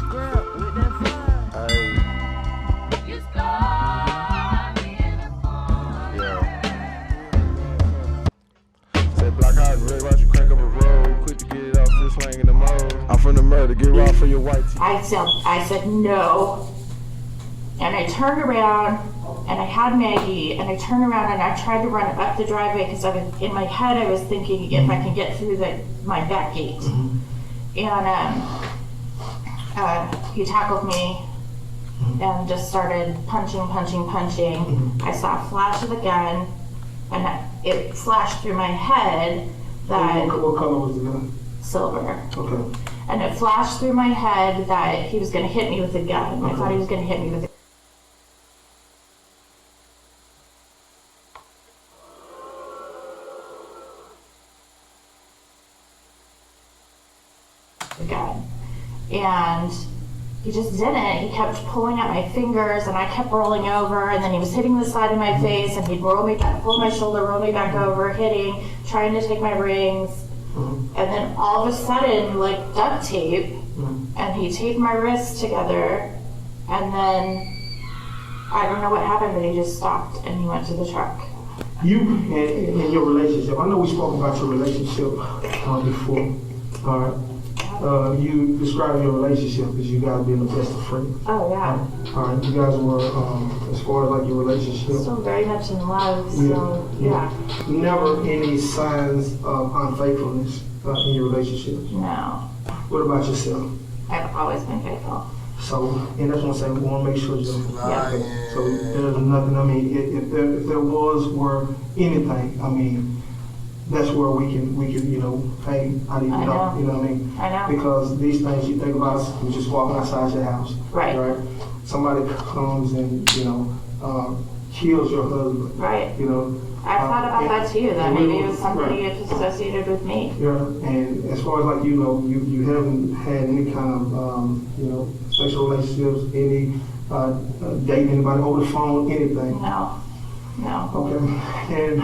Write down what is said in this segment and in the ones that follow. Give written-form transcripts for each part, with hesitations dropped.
scrap with that fire. You scar me in the Yeah. Say block out and red, watch you crack up a road. Quick to get it off, just slanging the mode. I'm from the murder, get raw for your white teeth. I said no. And I turned around and I had Maggie and I turned around and I tried to run up the driveway because in my head I was thinking if I can get through my back gate. And he tackled me and just started punching. I saw a flash of the gun and it flashed through my head that... What color was the gun? Silver. Okay. And it flashed through my head that he was going to hit me with a gun. I thought he was going to hit me with a gun. And he just didn't. He kept pulling at my fingers and I kept rolling over, and then he was hitting the side of my face and he'd roll me back, pull my shoulder, roll me back over, hitting, trying to take my rings. And then all of a sudden, like duct tape, and he taped my wrists together, and then I don't know what happened, but he just stopped and he went to the truck. You and your relationship, I know we spoke about your relationship before. All right. You described your relationship as you guys being the best of friends. Oh, yeah. All right. You guys were, as far as like your relationship. Still very much in love, so yeah. Never any signs of unfaithfulness in your relationship? No. What about yourself? I've always been faithful. So, and that's what I'm saying, we want to make sure you're Yeah. So there's nothing, I mean, if there were anything, I mean, that's where we can, you know, hey, I need to know, you know what I mean? I know. Because these things you think about, you just walking outside your house. Right. Somebody comes and, you know, kills your husband. Right. You know. I've thought about that too, that maybe it was somebody associated with me. Yeah, and as far as like, you know, you haven't had any kind of, you know, sexual relationships, any dating anybody over the phone, anything? No. Okay, and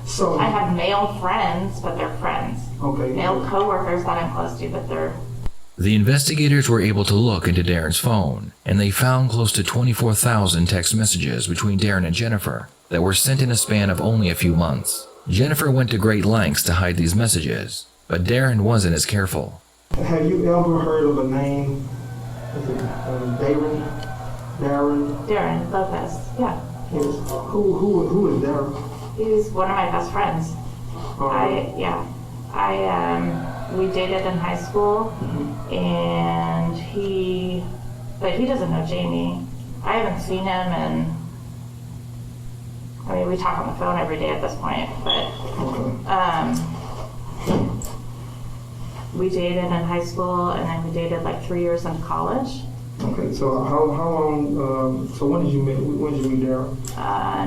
so. I have male friends, but they're friends. Okay. Male coworkers that I'm close to, but they're... The investigators were able to look into Darren's phone, and they found close to 24,000 text messages between Darren and Jennifer that were sent in a span of only a few months. Jennifer went to great lengths to hide these messages, but Darren wasn't as careful. Have you ever heard of a name, is it Darren Lopez, yeah. Yes. Who is Darren? He's one of my best friends. We dated in high school, and he doesn't know Jamie. I haven't seen him, and I mean, we talk on the phone every day at this point, but we dated in high school, and then we dated like 3 years in college. Okay, so how long, so when did you meet Darren?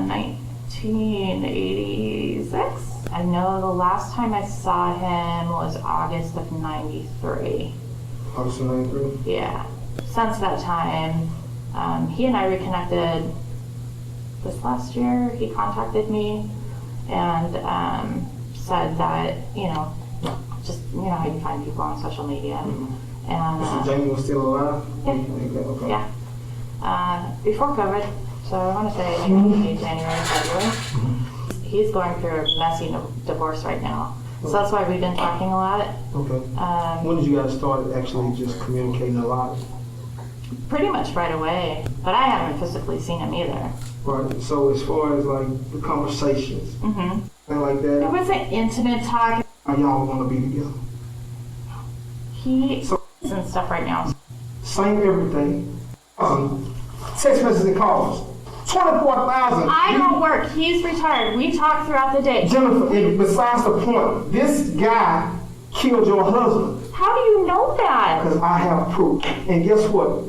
1986. I know the last time I saw him was August of '93. August of '93? Yeah. Since that time, he and I reconnected this last year. He contacted me and said that, you know, just, you know how you find people on social media. And so Jamie was still alive? Yeah. Okay. Yeah. Before COVID, so I want to say maybe January, February. He's going through a messy divorce right now. So that's why we've been talking a lot. Okay. When did you guys start actually just communicating a lot? Pretty much right away, but I haven't physically seen him either. Right, so as far as like the conversations, and like that. It wasn't intimate talk. How y'all want to be together? He's and stuff right now. Same everything. Text messages and calls. 24,000. I don't work. He's retired. We talk throughout the day. Jennifer, and besides the point, this guy killed your husband. How do you know that? Because I have proof. And guess what?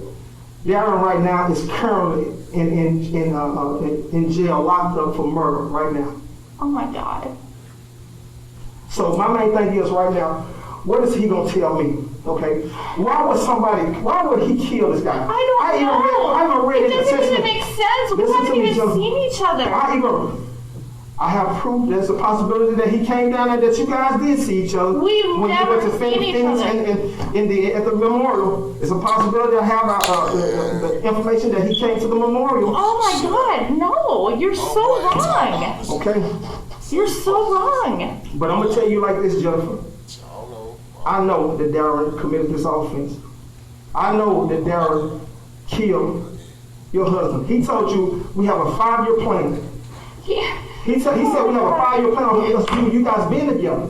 Darren right now is currently in jail, locked up for murder right now. Oh my God. So my main thing is right now, what is he gonna tell me? Okay, why would he kill this guy? I don't know. I even read it doesn't even make sense. We haven't even seen each other. I I have proof there's a possibility that he came down and that you guys did see each other. We've when never you went to seen each other. at the memorial. It's a possibility I have the information that he came to the memorial. Oh my God, no, you're so wrong. Okay, You're so wrong. but I'm gonna tell you like this, Jennifer. I know that Darren committed this offense. I know that Darren killed your husband. He told you we have a 5-year plan. Yeah. He said we have a 5-year plan on you guys being together.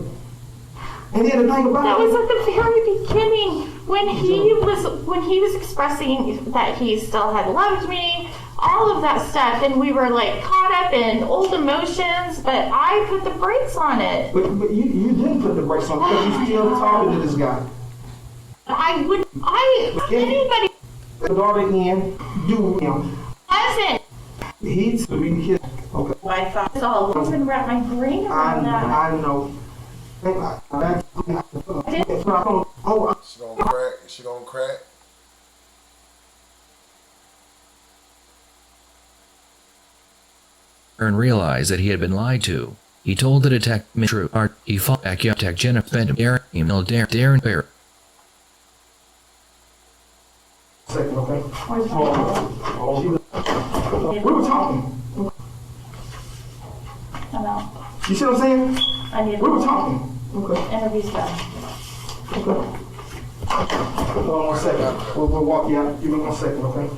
And then the thing about That it, was at the very beginning when he was expressing that he still had loved me, all of that stuff, and we were like caught up in old emotions, but I put the brakes on it. but you didn't put the brakes on because you still talking to this guy. Anybody The daughter in, do him. wasn't. He's his. Okay. I thought it's all open wrap my brain around that. I know. She gonna crack. And realized that he had been lied to. He told the detective true. He fought back up. Detective Jennifer spent Darren emailed Darren Bear. Second, okay? We were talking. I know. You see what I'm saying? I need We were talking. Okay. interviews done. Okay. Hold on 1 second. We'll walk you out. Give me 1 second, okay?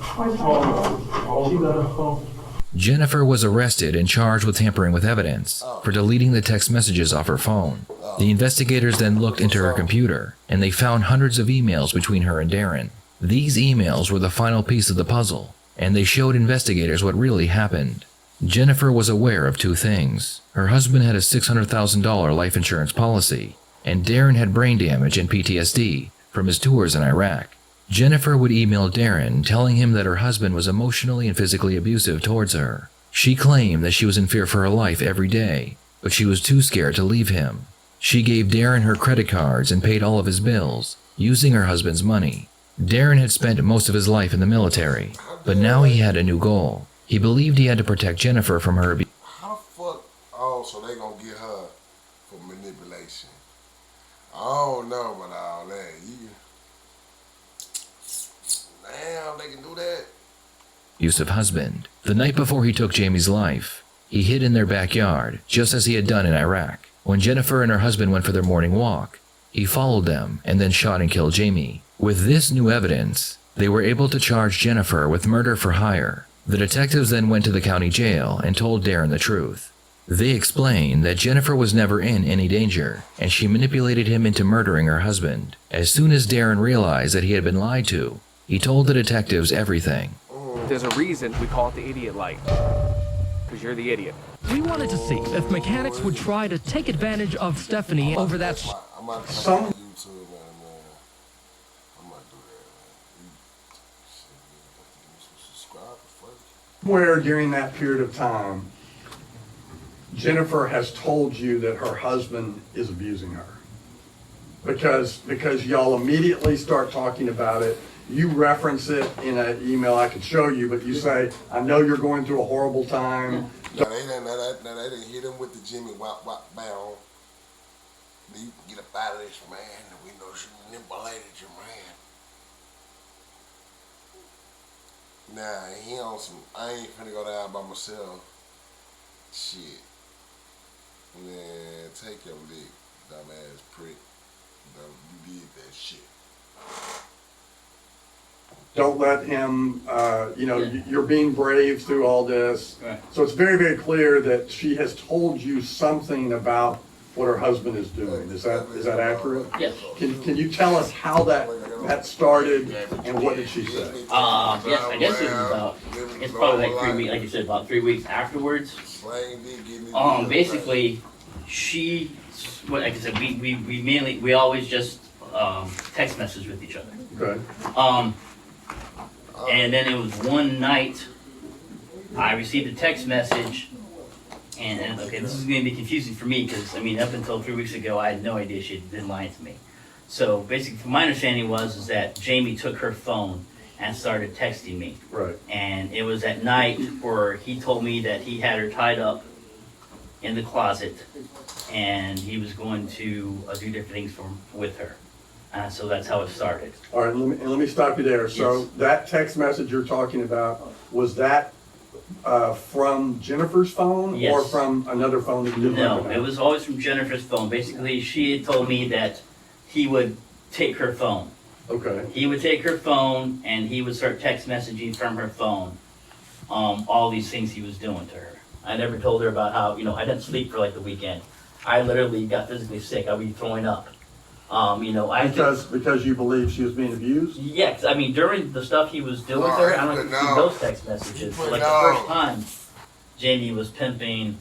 She got her phone. Jennifer was arrested and charged with tampering with evidence for deleting the text messages off her phone. The investigators then looked into her computer, and they found hundreds of emails between her and Darren. These emails were the final piece of the puzzle, and they showed investigators what really happened. Jennifer was aware of 2 things. Her husband had a $600,000 life insurance policy, and Darren had brain damage and PTSD from his tours in Iraq. Jennifer would email Darren telling him that her husband was emotionally and physically abusive towards her. She claimed that she was in fear for her life every day, but she was too scared to leave him. She gave Darren her credit cards and paid all of his bills, using her husband's money. Darren had spent most of his life in the military, but now he had a new goal. He believed he had to protect Jennifer from her abuse. How the fuck? Oh, so they gonna get her for manipulation? I don't know about all that. Damn, they can do that. Abusive husband. The night before he took Jamie's life, he hid in their backyard, just as he had done in Iraq. When Jennifer and her husband went for their morning walk, he followed them and then shot and killed Jamie. With this new evidence, they were able to charge Jennifer with murder for hire. The detectives then went to the county jail and told Darren the truth. They explained that Jennifer was never in any danger, and she manipulated him into murdering her husband. As soon as Darren realized that he had been lied to, he told the detectives everything. There's a reason we call it the idiot light. Because you're the idiot. We wanted to see if mechanics would try to take advantage of Stephanie over that. I'm about to YouTube, man. I'm about to do that, man. Subscribe first. Where during that period of time, Jennifer has told you that her husband is abusing her. Because y'all immediately start talking about it. You reference it in an email I could show you, but you say, I know you're going through a horrible time. Now they didn't hit him with the Jimmy wop bound. You can get up out of this, man. We know she manipulated you, man. Nah, he on some, I ain't finna go down by myself. Shit. Man, take your lick, dumbass prick. You did that shit. Don't let him, you're being brave through all this. Right. So it's very, very clear that she has told you something about what her husband is doing. Is that accurate? Yes. Can you tell us how that started and what did she say? Yes, I guess it was about, it's probably like 3 weeks, like you said, about 3 weeks afterwards. Basically, like I said, we always just text message with each other. Okay. And then it was one night, I received a text message, and okay, this is going to be confusing for me because, up until 3 weeks ago, I had no idea she had been lying to me. So basically, from my understanding is that Jamie took her phone and started texting me. Right. And it was at night where he told me that he had her tied up in the closet, and he was going to do different things with her. So that's how it started. All right, let me stop you there. So Yes. that text message you're talking about, was that from Jennifer's phone or Yes. from another phone that you didn't No, recognize? it was always from Jennifer's phone. Basically, she had told me that he would take her phone. Okay. He would take her phone and he would start text messaging from her phone, all these things he was doing to her. I never told her about how, I didn't sleep for like the weekend. I literally got physically sick. I'd be throwing up. Because you believe she was being abused? Yeah, 'cause, I mean, during the stuff he was doing to her, I don't know if you see those text messages. But like the first time, Jamie was pimping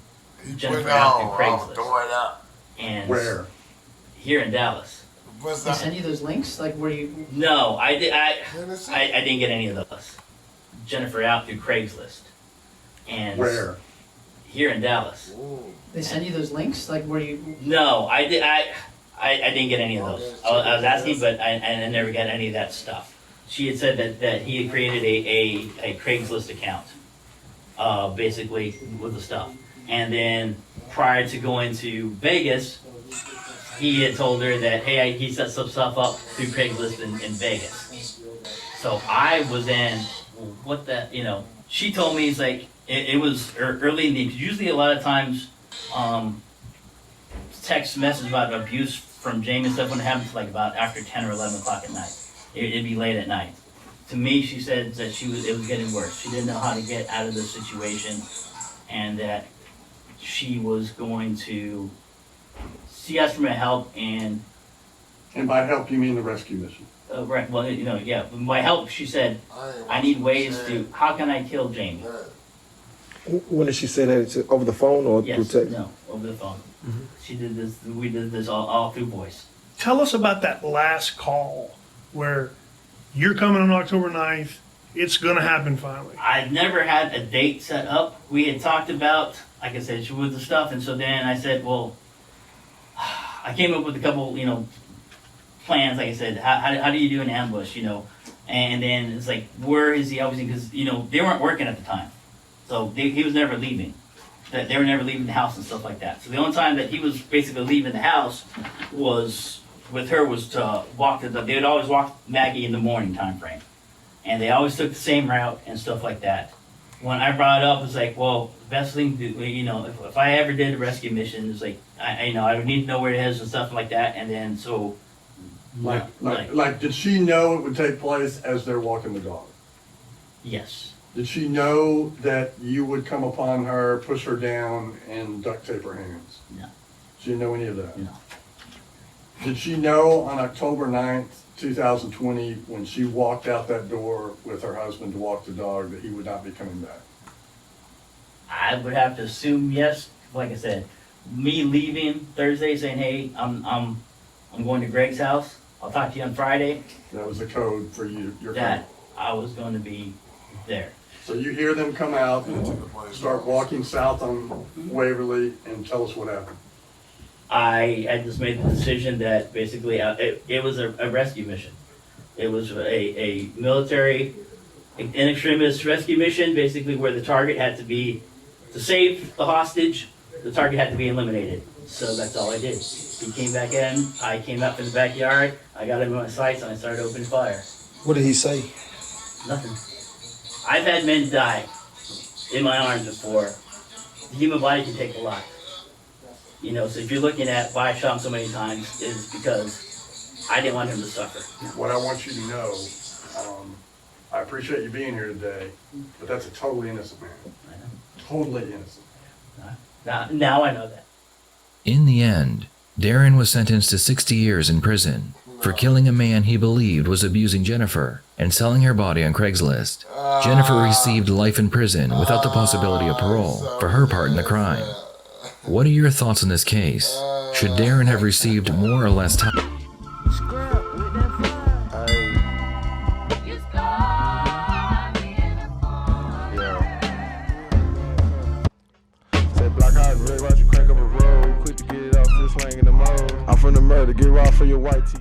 Jennifer out through Craigslist. And Where? here in Dallas. What's They that? send you those links, like where you? No, I Tennessee? didn't get any of those. Jennifer out through Craigslist. And Where? here in Dallas. Ooh. They send you those links, like where you? No, I didn't get any of those. I was asking, but I never got any of that stuff. She had said that he had created a Craigslist account, basically with the stuff. And then prior to going to Vegas, he had told her that, hey, he set some stuff up through Craigslist in Vegas. So I was in, well, what the, she told me, it's like, it was early in the, usually a lot of times, text message about abuse from Jamie and stuff when it happens like about after 10 or 11 o'clock at night. It'd be late at night. To me, she said that it was getting worse. She didn't know how to get out of the situation, and that she was going to, she asked for my help, and And by help, you mean the rescue mission? right, well, yeah, with my help, she said, I need ways to, how can I kill Jamie? When did she say that? Is it over the phone or Yes, through text? no, over the phone. She did this, we did this all through voice. Tell us about that last call where you're coming on October 9th. It's going to happen finally. I've never had a date set up. We had talked about, like I said, with the stuff, and so then I said, well, I came up with a couple, plans. Like I said, how do you do an ambush, And then it's like, where is he? Obviously, because they weren't working at the time, so he was never leaving. That they were never leaving the house and stuff like that. So the only time that he was basically leaving the house was with her was to walk they would always walk Maggie in the morning time frame. And they always took the same route and stuff like that. When I brought it up, it's like, well, the best thing to do, if I ever did a rescue mission, it's like, I would need to know where it is and stuff like that. And then, so. Like, did she know it would take place as they're walking the dog? Yes. Did she know that you would come upon her, push her down, and duct tape her hands? No. She didn't know any of that? No. Did she know on October 9th, 2020, when she walked out that door with her husband to walk the dog, that he would not be coming back? I would have to assume yes. Like I said, me leaving Thursday saying, hey, I'm going to Greg's house. I'll talk to you on Friday. That was the code for you, your That phone. I was going to be there. So you hear them come out and start walking south on Waverly, and tell us what happened. I had just made the decision that basically it was a rescue mission. It was a military, an extremist rescue mission, basically where the target had to be, to save the hostage, the target had to be eliminated. So that's all I did. He came back in, I came out from the backyard, I got him in my sights, and I started opening fire. What did he say? Nothing. I've had men die in my arms before. The human body can take a lot. So if you're looking at why I shot him so many times, is because I didn't want him to suffer. What I want you to know, I appreciate you being here today, but that's a totally innocent man. I know. Totally innocent. Now I know that. In the end, Darren was sentenced to 60 years in prison for killing a man he believed was abusing Jennifer and selling her body on Craigslist. Jennifer received life in prison without the possibility of parole for her part in the crime. What are your thoughts on this case? Should Darren have received more or less time? You scar me in the Say black eyes, red, watch you crack up a road. Quick to get it off, still swinging the mode. I'm from the murder, get raw for your white tee.